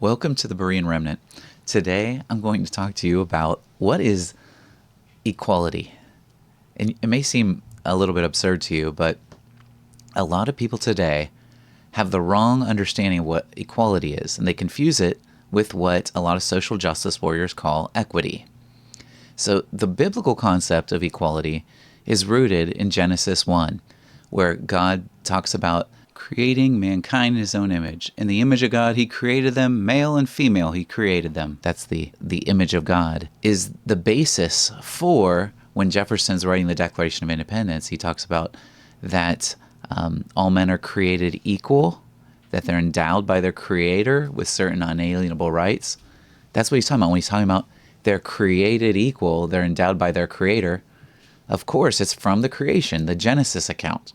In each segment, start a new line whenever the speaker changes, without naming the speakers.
Welcome to the Berean Remnant. Today, I'm going to talk to you about what is equality. And it may seem a little bit absurd to you, but a lot of people today have the wrong understanding of what equality is, and they confuse it with what a lot of social justice warriors call equity. So the biblical concept of equality is rooted in Genesis 1, where God talks about creating mankind in his own image. In the image of God, he created them, male and female, he created them. That's the image of God, is the basis for when Jefferson's writing the Declaration of Independence. He talks about that all men are created equal, that they're endowed by their creator with certain unalienable rights. That's what he's talking about when he's talking about they're created equal, they're endowed by their creator. Of course, it's from the creation, the Genesis account.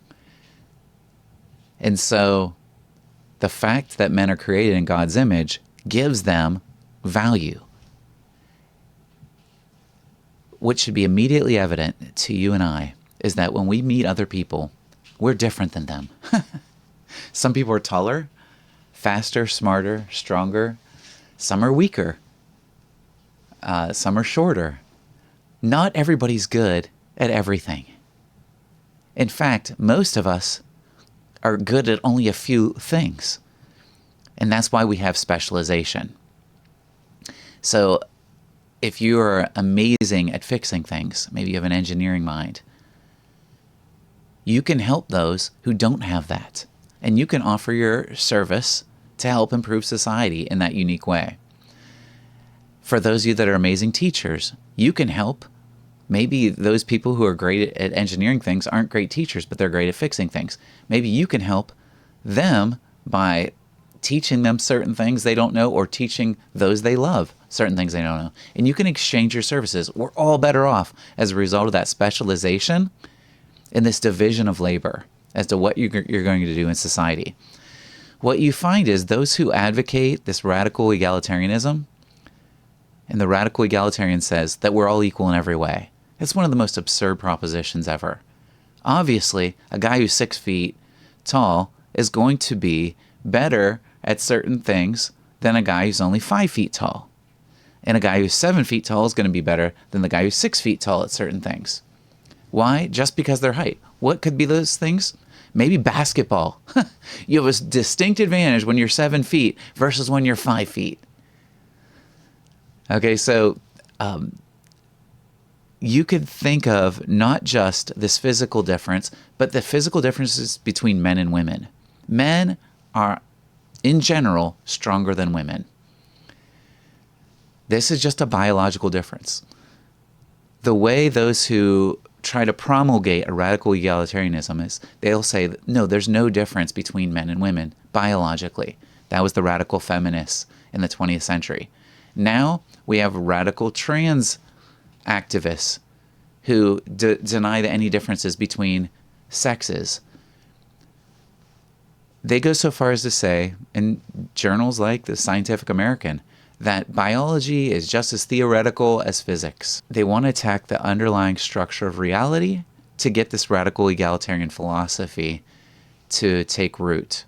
And so the fact that men are created in God's image gives them value. What should be immediately evident to you and I is that when we meet other people, we're different than them. Some people are taller, faster, smarter, stronger. Some are weaker. Some are shorter. Not everybody's good at everything. In fact, most of us are good at only a few things. And that's why we have specialization. So if you're amazing at fixing things, maybe you have an engineering mind, you can help those who don't have that. And you can offer your service to help improve society in that unique way. For those of you that are amazing teachers, you can help. Maybe those people who are great at engineering things aren't great teachers, but they're great at fixing things. Maybe you can help them by teaching them certain things they don't know, or teaching those they love certain things they don't know. And you can exchange your services. We're all better off as a result of that specialization in this division of labor as to what you're going to do in society. What you find is those who advocate this radical egalitarianism, and the radical egalitarian says that we're all equal in every way. It's one of the most absurd propositions ever. Obviously, a guy who's 6 feet tall is going to be better at certain things than a guy who's only 5 feet tall. And a guy who's 7 feet tall is going to be better than the guy who's 6 feet tall at certain things. Why? Just because their height. What could be those things? Maybe basketball. You have a distinct advantage when you're 7 feet versus when you're 5 feet. Okay, so you could think of not just this physical difference, but the physical differences between men and women. Men are, in general, stronger than women. This is just a biological difference. The way those who try to promulgate a radical egalitarianism is, they'll say, no, there's no difference between men and women biologically. That was the radical feminists in the 20th century. Now we have radical trans activists who deny that any differences between sexes. They go so far as to say, in journals like the Scientific American, that biology is just as theoretical as physics. They want to attack the underlying structure of reality to get this radical egalitarian philosophy to take root.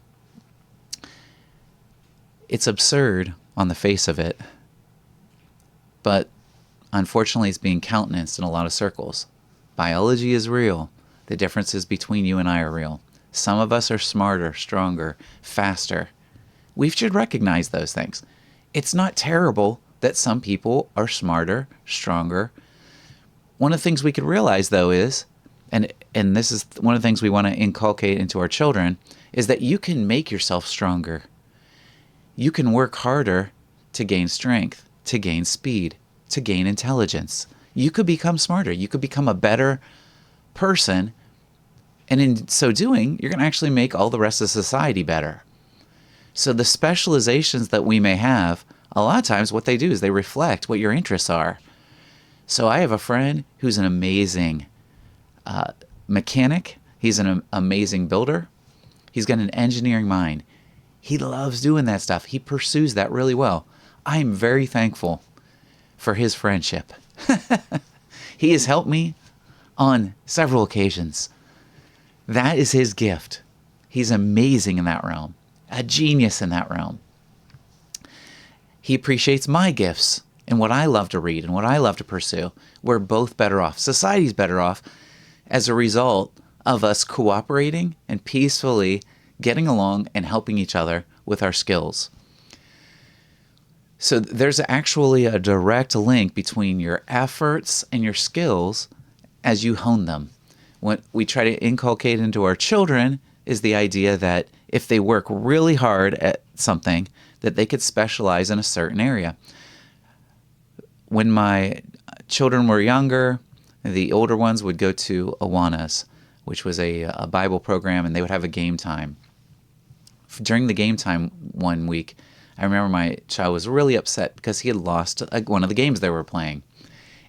It's absurd on the face of it, but unfortunately it's being countenanced in a lot of circles. Biology is real. The differences between you and I are real. Some of us are smarter, stronger, faster. We should recognize those things. It's not terrible that some people are smarter, stronger. One of the things we could realize, though, is, and this is one of the things we want to inculcate into our children, is that you can make yourself stronger. You can work harder to gain strength, to gain speed, to gain intelligence. You could become smarter. You could become a better person. And in so doing, you're going to actually make all the rest of society better. So the specializations that we may have, a lot of times what they do is they reflect what your interests are. So I have a friend who's an amazing mechanic. He's an amazing builder. He's got an engineering mind. He loves doing that stuff. He pursues that really well. I am very thankful for his friendship. He has helped me on several occasions. That is his gift. He's amazing in that realm, a genius in that realm. He appreciates my gifts and what I love to read and what I love to pursue. We're both better off. Society's better off as a result of us cooperating and peacefully getting along and helping each other with our skills. So there's actually a direct link between your efforts and your skills as you hone them. What we try to inculcate into our children is the idea that if they work really hard at something, that they could specialize in a certain area. When my children were younger, the older ones would go to Awanas, which was a Bible program, and they would have a game time. During the game time one week, I remember my child was really upset because he had lost one of the games they were playing.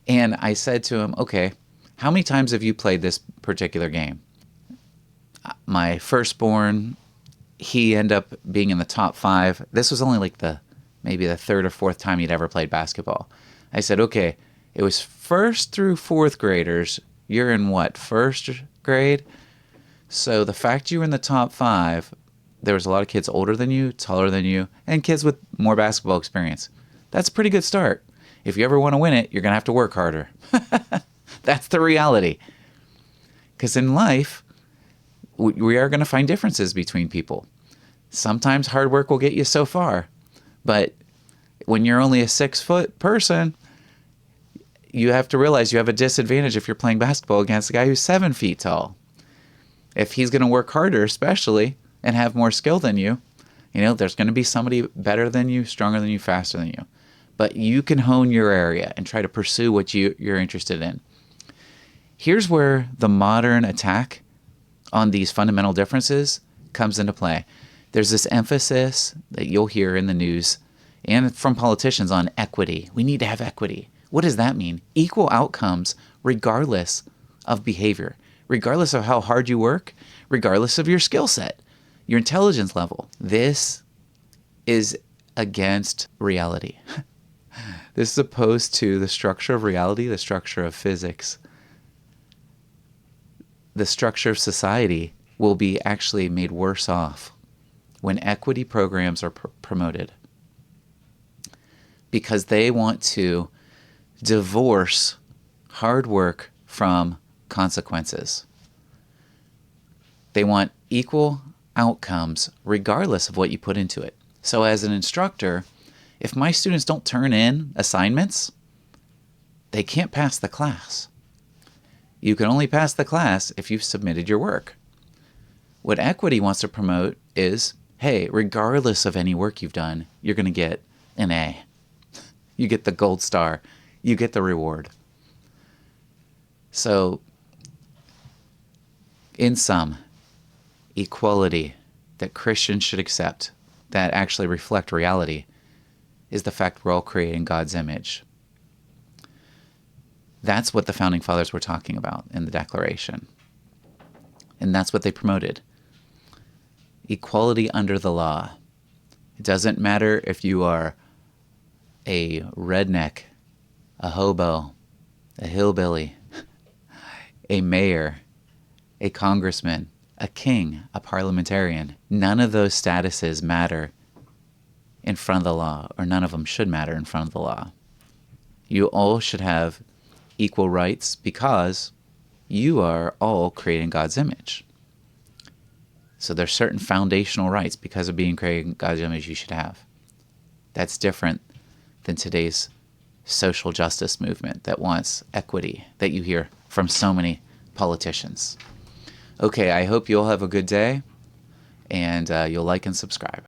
And I said to him, okay, how many times have you played this particular game? My firstborn, he ended up being in the top 5. This was only like maybe the 3rd or 4th time he'd ever played basketball. I said, okay, it was 1st through 4th graders. You're in what, 1st grade? So the fact you were in the top 5, there was a lot of kids older than you, taller than you, and kids with more basketball experience. That's a pretty good start. If you ever want to win it, you're going to have to work harder. That's the reality. Because in life, we are going to find differences between people. Sometimes hard work will get you so far. But when you're only a 6-foot person, you have to realize you have a disadvantage if you're playing basketball against a guy who's 7 feet tall. If he's going to work harder, especially, and have more skill than you, there's going to be somebody better than you, stronger than you, faster than you. But you can hone your area and try to pursue what you're interested in. Here's where the modern attack on these fundamental differences comes into play. There's this emphasis that you'll hear in the news and from politicians on equity. We need to have equity. What does that mean? Equal outcomes regardless of behavior, regardless of how hard you work, regardless of your skill set, your intelligence level. This is against reality. This is opposed to the structure of reality, the structure of physics. The structure of society will be actually made worse off when equity programs are promoted, because they want to divorce hard work from consequences. They want equal outcomes regardless of what you put into it. So as an instructor, if my students don't turn in assignments, they can't pass the class. You can only pass the class if you've submitted your work. What equity wants to promote is, hey, regardless of any work you've done, you're going to get an A. You get the gold star. You get the reward. So, in sum, equality that Christians should accept, that actually reflect reality, is the fact we're all created in God's image. That's what the Founding Fathers were talking about in the Declaration. And that's what they promoted. Equality under the law. It doesn't matter if you are a redneck, a hobo, a hillbilly, a mayor, a congressman, a king, a parliamentarian. None of those statuses matter in front of the law, or none of them should matter in front of the law. You all should have equal rights because you are all created in God's image. So there's certain foundational rights because of being created in God's image you should have. That's different than today's social justice movement that wants equity that you hear from so many politicians. Okay, I hope you all have a good day, and you'll like and subscribe.